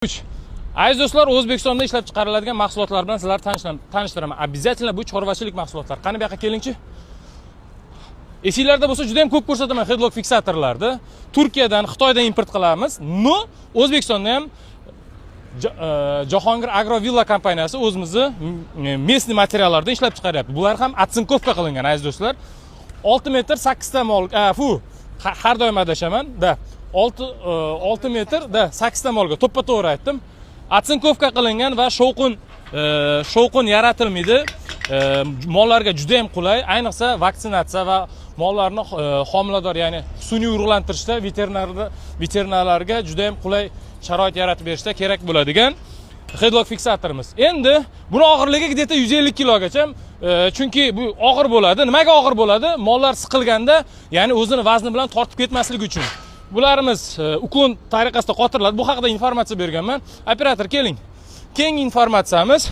Aziz do'stlar, O'zbekistonda ishlab chiqariladigan mahsulotlar bilan sizlarni tanishtiraman. Обязательно bu chorvachilik mahsulotlar. Qani bu yoqqa kelingchi. Esinglarda bo'lsa juda ham ko'p ko'rsataman headlock fiksatorlarni. Turkiyadan, Xitoydan import qilamiz. No, O'zbekistonda ham Jahongir Agrovilla kompaniyasi o'zimizni местный materiallardan ishlab chiqaryapti. Bular ham otsinkovka qilingan aziz do'stlar. 6 metr 8 ta mol, har doim adashaman. 6 metr 8 ta molga to'ppa-to'g'ri aytdim. Otsinkovka qilingan va shovqin yaratilmaydi. Mollarga juda ham qulay, ayniqsa vaksinatsiya va mollarni homilador, ya'ni sun'iy urug'lantirishda veterinarlarga juda ham qulay sharoit yaratib berishda kerak bo'ladigan headlock fiksatorimiz. Endi buni og'irligi где-то 150 kilogacha. Chunki bu og'ir bo'ladi. Nimaga og'ir bo'ladi? Mollar siqilganda, ya'ni o'zini vazni bilan tortib ketmasligi uchun. Bularimiz uklon tariqasida qotiriladi. Bu haqida informatsiya berganman. Operator keling. Keyingi informatsiyamiz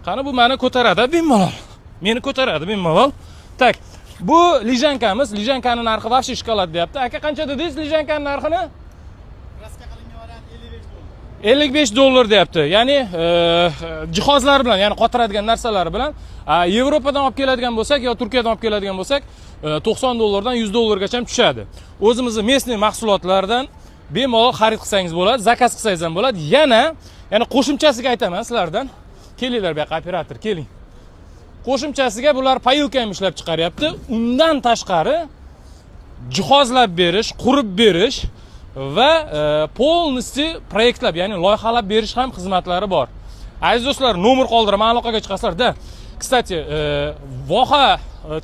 qani bu meni ko'taradi bemalol. Meni ko'taradi bemalol. Tak. Bu lijankamiz. Lijankaning narxi вообще shokolad deyapti. Aka qancha dedingiz lijankaning narxini? Kraska qilingan variant $55 deyapti. Ya'ni jihozlar bilan, ya'ni qotiradigan narsalar bilan Yevropadan olib keladigan bo'lsak yo Turkiyadan olib keladigan bo'lsak $90 dan $100 gacha tushadi. O'zimizning местный mahsulotlardan bemalol xarid qilsangiz bo'ladi, zakaz qilsangiz ham bo'ladi. Yana qo'shimchasiga aytaman sizlardan. Kelinglar bu yoqqa operator, keling. Qo'shimchasiga bular payilka ham ishlab chiqaryapti. Undan tashqari jihozlab berish, qurib berish va полностью proyektlab, ya'ni loyihalab berish ham xizmatlari bor. Aziz do'stlar, nomer qoldiraman, aloqaga chiqasizlar-da. Kstati, voha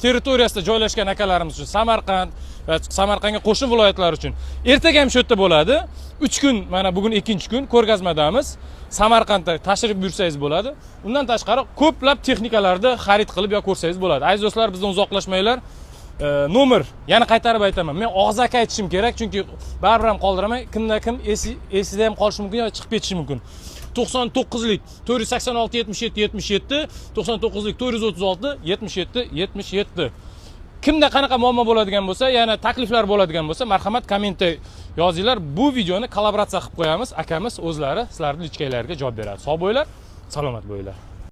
territoriyasida joylashgan akalarimiz uchun Samarqand va Samarqandga qo'shni viloyatlar uchun ertaga ham shu yerda bo'ladi. 3 kun, mana bugun 2-kun ko'rgazmadamiz. Samarqandda tashrif buyursangiz bo'ladi. Undan tashqari ko'plab texnikalarni xarid qilib yo ko'rsangiz bo'ladi. Aziz do'stlar, bizdan uzoqlashmanglar. Nomer yana qaytarib aytaman. Men og'zaki aytishim kerak, chunki baribir ham qoldiraman. Kim esida ham qolishi mumkin yo chiqib ketishi mumkin. 99lik 486 77 77, 99lik 436 77 77. Kimda qanaqa muammo bo'ladigan bo'lsa, yana takliflar bo'ladigan bo'lsa, marhamat kommentda yozinglar. Bu videoni kollaboratsiya qilib qo'yamiz. Akamiz o'zlari sizlarning lichkaylariga javob beradi. Sog' bo'linglar, salomat bo'linglar.